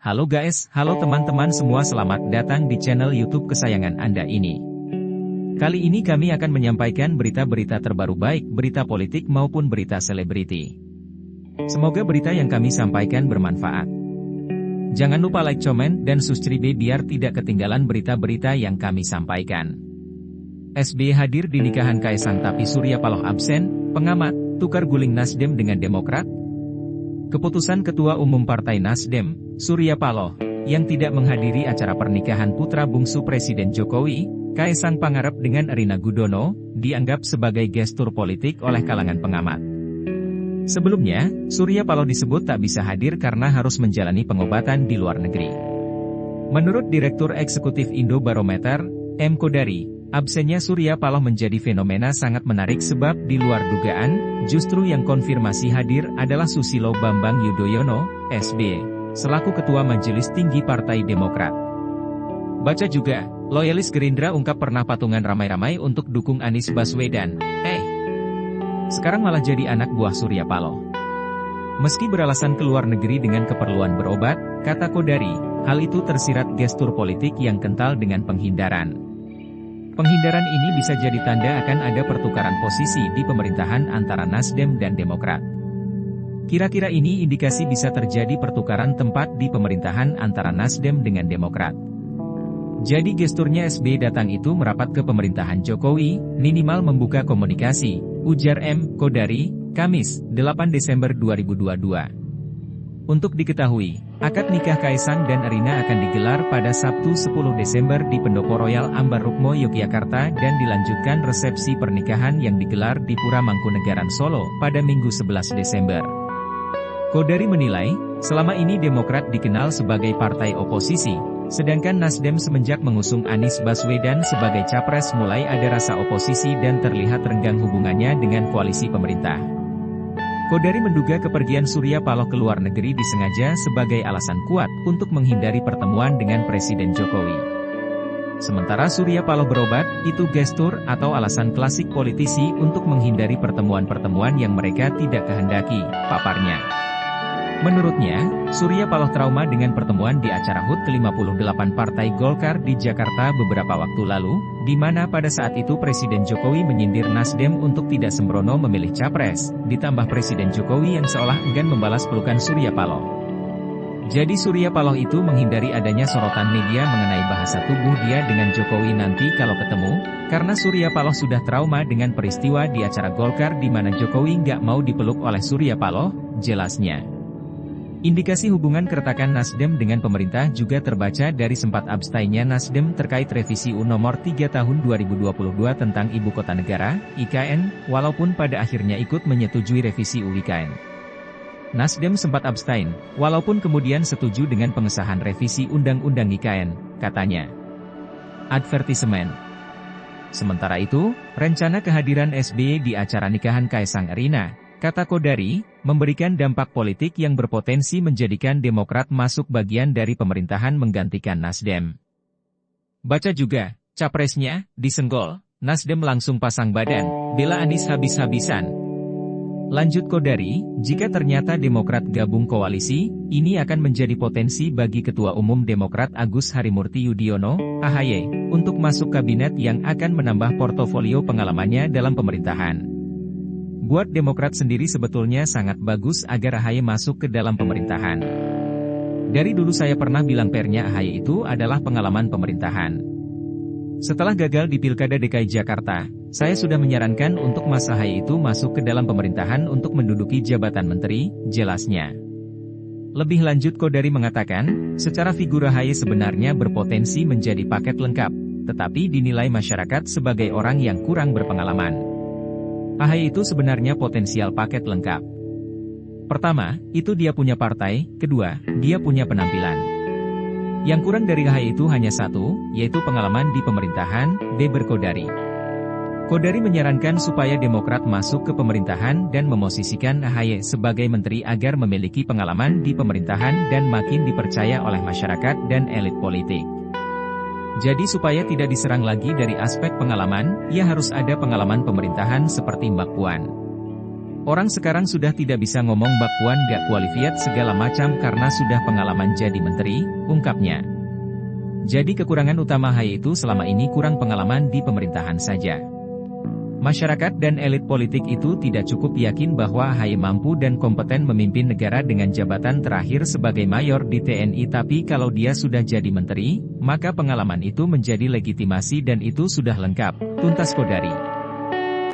Halo guys, halo teman-teman semua, selamat datang di channel YouTube kesayangan Anda ini. Kali ini kami akan menyampaikan berita-berita terbaru, baik berita politik maupun berita selebriti. Semoga berita yang kami sampaikan bermanfaat. Jangan lupa like, comment, dan subscribe biar tidak ketinggalan berita-berita yang kami sampaikan. SBY hadir di nikahan Kaisang tapi Surya Paloh absen, pengamat, tukar guling Nasdem dengan Demokrat. Keputusan Ketua Umum Partai Nasdem, Surya Paloh, yang tidak menghadiri acara pernikahan putra bungsu Presiden Jokowi, Kaisang Pangarep dengan Erina Gudono, dianggap sebagai gestur politik oleh kalangan pengamat. Sebelumnya, Surya Paloh disebut tak bisa hadir karena harus menjalani pengobatan di luar negeri. Menurut Direktur Eksekutif Indobarometer, M. Kodari, absennya Surya Paloh menjadi fenomena sangat menarik sebab di luar dugaan, justru yang konfirmasi hadir adalah Susilo Bambang Yudhoyono, SBY, selaku Ketua Majelis Tinggi Partai Demokrat. Baca juga, loyalis Gerindra ungkap pernah patungan ramai-ramai untuk dukung Anies Baswedan. Sekarang malah jadi anak buah Surya Paloh. Meski beralasan keluar negeri dengan keperluan berobat, kata Kodari, hal itu tersirat gestur politik yang kental dengan penghindaran. Penghindaran ini bisa jadi tanda akan ada pertukaran posisi di pemerintahan antara Nasdem dan Demokrat. Kira-kira ini indikasi bisa terjadi pertukaran tempat di pemerintahan antara Nasdem dengan Demokrat. Jadi gesturnya SBY datang itu merapat ke pemerintahan Jokowi, minimal membuka komunikasi, ujar M. Kodari, Kamis, 8 Desember 2022. Untuk diketahui, akad nikah Kaisang dan Erina akan digelar pada Sabtu 10 Desember di Pendopo Royal Ambar Rukmo, Yogyakarta dan dilanjutkan resepsi pernikahan yang digelar di Pura Mangkunegaran Solo pada Minggu 11 Desember. Kodari menilai, selama ini Demokrat dikenal sebagai partai oposisi, sedangkan Nasdem semenjak mengusung Anies Baswedan sebagai capres mulai ada rasa oposisi dan terlihat renggang hubungannya dengan koalisi pemerintah. Kodari menduga kepergian Surya Paloh ke luar negeri disengaja sebagai alasan kuat untuk menghindari pertemuan dengan Presiden Jokowi. Sementara Surya Paloh berobat, itu gestur atau alasan klasik politisi untuk menghindari pertemuan-pertemuan yang mereka tidak kehendaki, paparnya. Menurutnya, Surya Paloh trauma dengan pertemuan di acara HUT ke-58 Partai Golkar di Jakarta beberapa waktu lalu, di mana pada saat itu Presiden Jokowi menyindir Nasdem untuk tidak sembrono memilih capres, ditambah Presiden Jokowi yang seolah enggan membalas pelukan Surya Paloh. Jadi Surya Paloh itu menghindari adanya sorotan media mengenai bahasa tubuh dia dengan Jokowi nanti kalau ketemu, karena Surya Paloh sudah trauma dengan peristiwa di acara Golkar di mana Jokowi nggak mau dipeluk oleh Surya Paloh, jelasnya. Indikasi hubungan keretakan Nasdem dengan pemerintah juga terbaca dari sempat abstainya Nasdem terkait revisi UU Nomor 3 Tahun 2022 tentang Ibu Kota Negara, IKN, walaupun pada akhirnya ikut menyetujui revisi UU IKN. Nasdem sempat abstain, walaupun kemudian setuju dengan pengesahan revisi Undang-Undang IKN, katanya. Advertisement. Sementara itu, rencana kehadiran SBY di acara nikahan Kaisang Erina, kata Kodari, memberikan dampak politik yang berpotensi menjadikan Demokrat masuk bagian dari pemerintahan menggantikan Nasdem. Baca juga, capresnya, disenggol, Nasdem langsung pasang badan, bela Anies habis-habisan. Lanjut Kodari, jika ternyata Demokrat gabung koalisi, ini akan menjadi potensi bagi Ketua Umum Demokrat Agus Harimurti Yudhoyono, AHY, untuk masuk kabinet yang akan menambah portofolio pengalamannya dalam pemerintahan. Buat Demokrat sendiri sebetulnya sangat bagus agar AHY masuk ke dalam pemerintahan. Dari dulu saya pernah bilang pernya AHY itu adalah pengalaman pemerintahan. Setelah gagal di Pilkada DKI Jakarta, saya sudah menyarankan untuk Mas AHY itu masuk ke dalam pemerintahan untuk menduduki jabatan menteri, jelasnya. Lebih lanjut Kodari mengatakan, secara figur AHY sebenarnya berpotensi menjadi paket lengkap, tetapi dinilai masyarakat sebagai orang yang kurang berpengalaman. AHY itu sebenarnya potensial paket lengkap. Pertama, itu dia punya partai, kedua, dia punya penampilan. Yang kurang dari AHY itu hanya satu, yaitu pengalaman di pemerintahan, beber Kodari. Kodari menyarankan supaya Demokrat masuk ke pemerintahan dan memosisikan AHY sebagai menteri agar memiliki pengalaman di pemerintahan dan makin dipercaya oleh masyarakat dan elit politik. Jadi supaya tidak diserang lagi dari aspek pengalaman, ia harus ada pengalaman pemerintahan seperti Mbak Puan. Orang sekarang sudah tidak bisa ngomong Mbak Puan gak qualified segala macam karena sudah pengalaman jadi menteri, ungkapnya. Jadi kekurangan utama Ahy itu selama ini kurang pengalaman di pemerintahan saja. Masyarakat dan elit politik itu tidak cukup yakin bahwa Ahy mampu dan kompeten memimpin negara dengan jabatan terakhir sebagai mayor di TNI, tapi kalau dia sudah jadi menteri, maka pengalaman itu menjadi legitimasi dan itu sudah lengkap, tuntas Kodari.